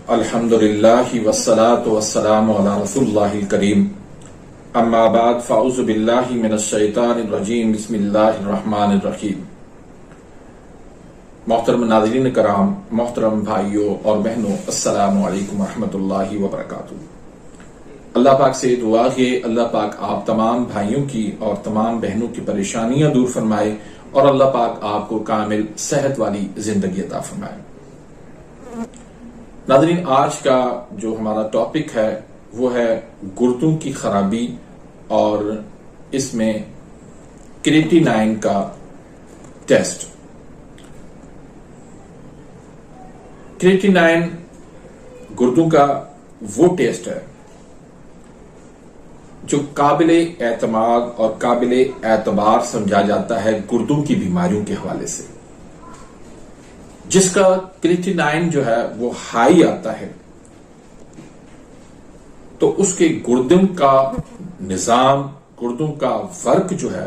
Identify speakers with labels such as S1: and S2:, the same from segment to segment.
S1: अल्हम्दुलिल्लाहि वस्सलातु वस्सलामु अला रसूलिल्लाहिल करीम। अम्मा बाद फ़अऊज़ु बिल्लाहि मिनश शैतानिर रजीम। बिस्मिल्लाहिर रहमानिर रहीम। मोहतरम नाज़रीन कराम, मोहतरम भाइयों और बहनों, अस्सलामु अलैकुम रहमतुल्लाहि व बरकातुहू। अल्लाह पाक से दुआ है अल्लाह पाक आप तमाम भाइयों की और तमाम बहनों की परेशानियां दूर फरमाए और अल्लाह पाक आपको कामिल सेहत वाली जिंदगी अता फरमाए। नाज़रीन, आज का जो हमारा टॉपिक है वो है गुर्दों की खराबी और इसमें क्रिएटिनाइन का टेस्ट। क्रिएटिनाइन गुर्दों का वो टेस्ट है जो काबिले एतमाद और काबिले एतबार समझा जाता है गुर्दों की बीमारियों के हवाले से। जिसका क्रिएटिनाइन जो है वो हाई आता है तो उसके गुर्दों का निजाम, गुर्दों का वर्क जो है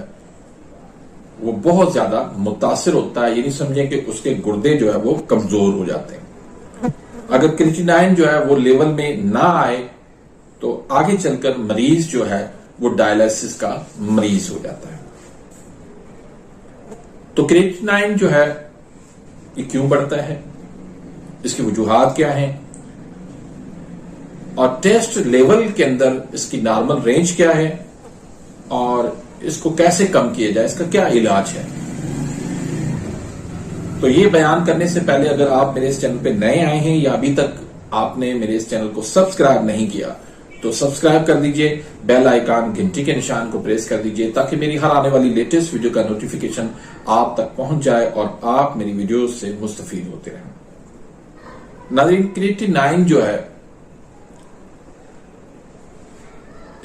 S1: वो बहुत ज्यादा मुतासिर होता है। ये नहीं समझें कि उसके गुर्दे जो है वो कमजोर हो जाते हैं। अगर क्रिएटिनाइन जो है वो लेवल में ना आए तो आगे चलकर मरीज जो है वो डायलिसिस का मरीज हो जाता है। तो क्रिएटिनाइन जो है ये क्यों बढ़ता है, इसकी वजूहात क्या हैं और टेस्ट लेवल के अंदर इसकी नॉर्मल रेंज क्या है और इसको कैसे कम किया जाए, इसका क्या इलाज है। तो ये बयान करने से पहले अगर आप मेरे इस चैनल पे नए आए हैं या अभी तक आपने मेरे इस चैनल को सब्सक्राइब नहीं किया तो सब्सक्राइब कर दीजिए, बेल आइकन घंटी के निशान को प्रेस कर दीजिए ताकि मेरी हर आने वाली लेटेस्ट वीडियो का नोटिफिकेशन आप तक पहुंच जाए और आप मेरी वीडियो से मुस्तफीद होते रहें। नाज़रीन, क्रिएटिनाइन जो है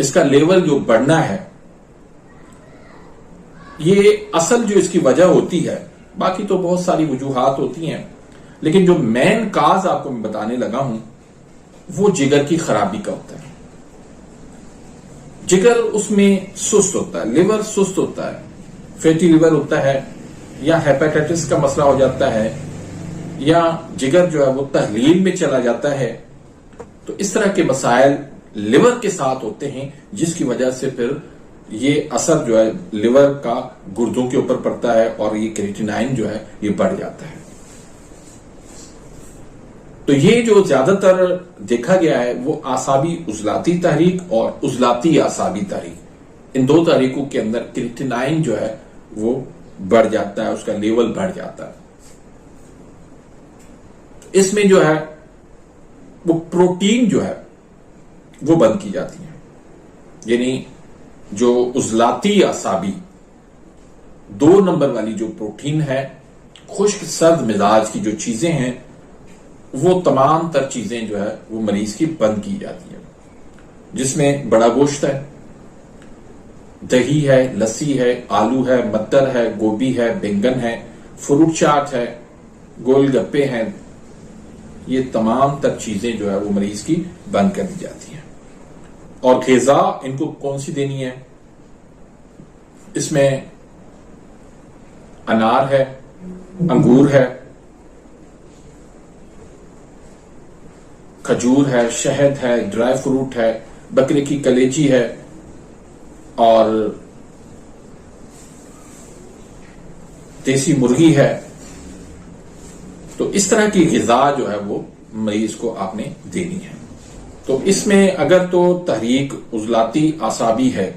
S1: इसका लेवल जो बढ़ना है ये असल जो इसकी वजह होती है, बाकी तो बहुत सारी वजूहात होती हैं, लेकिन जो मेन काज आपको मैं बताने लगा हूं वो जिगर की खराबी का होता है। जिगर उसमें सुस्त होता है, लिवर सुस्त होता है, फैटी लिवर होता है या हेपेटाइटिस का मसला हो जाता है या जिगर जो है वो तहलील में चला जाता है। तो इस तरह के मसाइल लिवर के साथ होते हैं जिसकी वजह से फिर ये असर जो है लिवर का गुर्दों के ऊपर पड़ता है और ये क्रिएटिनाइन जो है ये बढ़ जाता है। तो ये जो ज्यादातर देखा गया है वो आसाबी उजलाती तहरीक और उजलाती आसाबी तहरीक, इन दो तहरीकों के अंदर क्रिएटिनाइन जो है वो बढ़ जाता है, उसका लेवल बढ़ जाता है। इसमें जो है वो प्रोटीन जो है वो बंद की जाती है, यानी जो उजलाती आसाबी 2 नंबर वाली जो प्रोटीन है, खुश्क सर्द मिजाज की जो चीजें हैं वो तमाम तर चीजें जो है वो मरीज की बंद की जाती है, जिसमें बड़ा गोश्त है, दही है, लस्सी है, आलू है, मटर है, गोभी है, बैंगन है, फ्रूट चाट है, गोलगप्पे हैं। ये तमाम तर चीजें जो है वो मरीज की बंद कर दी जाती हैं। और ग़िज़ा इनको कौन सी देनी है, इसमें अनार है, अंगूर है, खजूर है, शहद है, ड्राई फ्रूट है, बकरे की कलेजी है और देसी मुर्गी है। तो इस तरह की ग़िज़ा जो है वो मरीज को आपने देनी है। तो इसमें अगर तो तहरीक उजलाती आसाबी है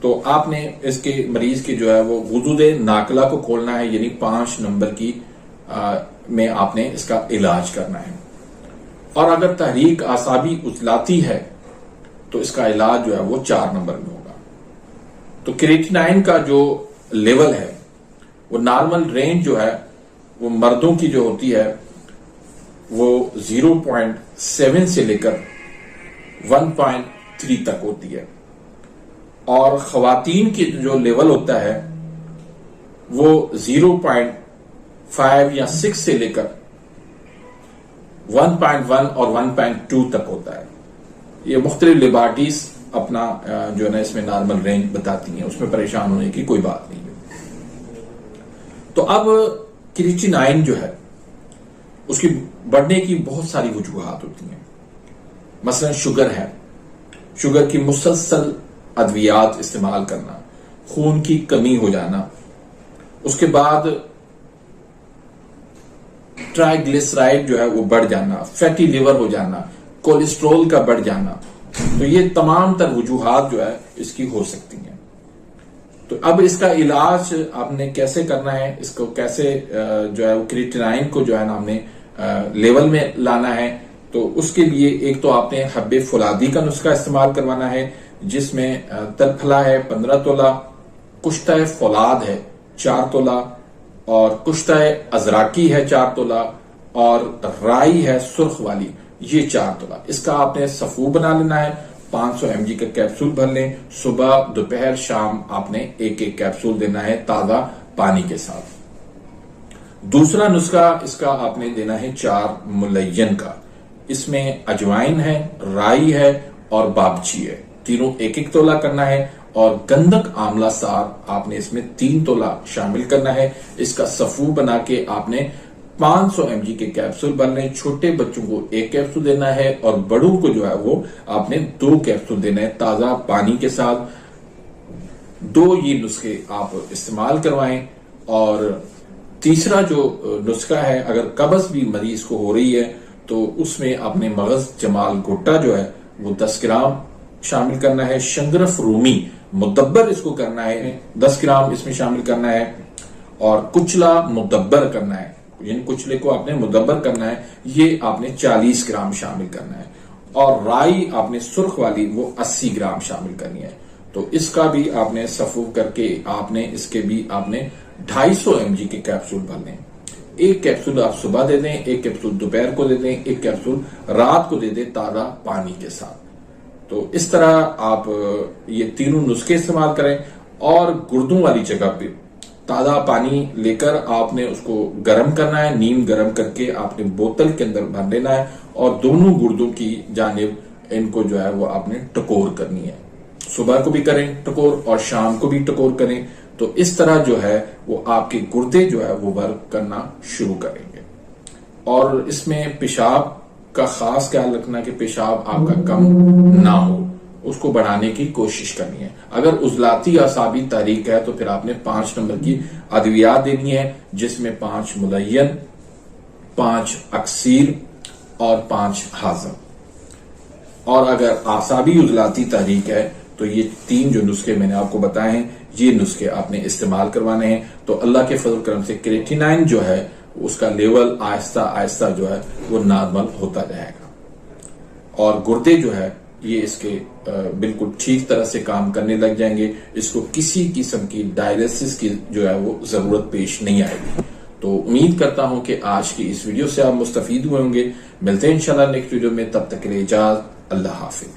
S1: तो आपने इसके मरीज की जो है वो वुजूदे नाकला को खोलना है, यानी 5 नंबर की में आपने इसका इलाज करना है। और अगर तहरीक आसाबी उजलाती है तो इसका इलाज जो है वो 4 नंबर में होगा। तो क्रिएटिनाइन का जो लेवल है वो नॉर्मल रेंज जो है वो मर्दों की जो होती है वो 0.7 से लेकर 1.3 तक होती है और खवातीन की जो लेवल होता है वो 0.5 या 6 से लेकर 1.1 और 1.2 तक होता है। ये मुख्तलिफ लेबॉरेटरीज अपना जो है ना इसमें नॉर्मल रेंज बताती हैं, उसमें परेशान होने की कोई बात नहीं है। तो अब क्रिएटिनाइन जो है उसकी बढ़ने की बहुत सारी वजूहात होती हैं। मसलन शुगर है, शुगर की मुसलसल अद्वियात इस्तेमाल करना, खून की कमी हो जाना, उसके बाद ट्राइग्लिसराइड जो है वो बढ़ जाना, फैटी लिवर हो जाना, कोलेस्ट्रॉल का बढ़ जाना, तो ये तमाम तर वजूहात जो है इसकी हो सकती हैं। तो अब इसका इलाज आपने कैसे करना है, इसको कैसे जो है वो क्रिएटिनाइन को जो है ना हमने लेवल में लाना है, तो उसके लिए एक तो आपने हब्बे फुलादी का नुस्खा इस्तेमाल करवाना है, जिसमें तरफला है 15 तोला, कुश्ता फौलाद है 4 तोला, और कुश्ता अजराकी है 4 तोला, और राई है सुर्ख वाली, ये 4 तोला। इसका आपने सफू बना लेना है। 500 mg का कैप्सूल भर लें। सुबह दोपहर शाम आपने एक एक कैप्सूल देना है ताजा पानी के साथ। दूसरा नुस्खा इसका आपने देना है 4 मुलय्यन का। इसमें अजवाइन है, राई है और बाबची है, तीनों एक एक तोला करना है। और गंधक आंवला सार आपने इसमें 3 तोला शामिल करना है। इसका सफू बना के आपने 500 mg के कैप्सूल बनने। छोटे बच्चों को 1 कैप्सूल देना है और बड़ों को जो है वो आपने 2 कैप्सूल देना है ताजा पानी के साथ। 2 ये नुस्खे आप इस्तेमाल करवाएं। और तीसरा जो नुस्खा है, अगर कब्ज भी मरीज को हो रही है तो उसमें आपने मगज जमाल गोटा जो है वो 10 ग्राम शामिल करना है। शंगरफ रूमी मुदब्बर इसको करना है, 10 ग्राम इसमें शामिल करना है। और कुचला मुदब्बर करना है, यानी कुचले को आपने मुदब्बर करना है, ये आपने 40 ग्राम शामिल करना है। और राई आपने सुर्ख वाली वो 80 ग्राम शामिल करनी है। तो इसका भी आपने सफू करके आपने इसके भी आपने 250 mg के कैप्सूल भरने। 1 कैप्सूल आप सुबह दे दें, 1 कैप्सूल दोपहर को दे दें, 1 कैप्सूल रात को दे दें ताजा पानी के साथ। तो इस तरह आप ये तीनों नुस्खे इस्तेमाल करें। और गुर्दों वाली जगह पे ताजा पानी लेकर आपने उसको गर्म करना है, नीम गर्म करके आपने बोतल के अंदर भर लेना है और दोनों गुर्दों की जानिब इनको जो है वो आपने टकोर करनी है। सुबह को भी करें टकोर और शाम को भी टकोर करें। तो इस तरह जो है वो आपके गुर्दे जो है वो वर्क करना शुरू करेंगे। और इसमें पेशाब का खास ख्याल रखना कि पेशाब आपका कम ना हो, उसको बढ़ाने की कोशिश करनी है। अगर उजलाती असाबी तहरीक है तो फिर आपने 5 नंबर की अद्वियात देनी है, जिसमें 5 मुलय्यन, 5 अक्सीर और 5 हाजम। और अगर आसाबी उजलाती तहरीक है तो ये 3 जो नुस्खे मैंने आपको बताए हैं, ये नुस्खे आपने इस्तेमाल करवाने हैं। तो अल्लाह के फजल करम से क्रिएटिनाइन जो है उसका लेवल आहिस्ता आहिस्ता जो है वो नॉर्मल होता जाएगा और गुर्दे जो है ये इसके बिल्कुल ठीक तरह से काम करने लग जाएंगे। इसको किसी किस्म की डायलिसिस की जो है वो जरूरत पेश नहीं आएगी। तो उम्मीद करता हूं कि आज की इस वीडियो से आप मुस्तफीद हुए होंगे। मिलते हैं इंशाल्लाह नेक्स्ट वीडियो में, तब तक के लिए इजाजत, अल्लाह हाफिज।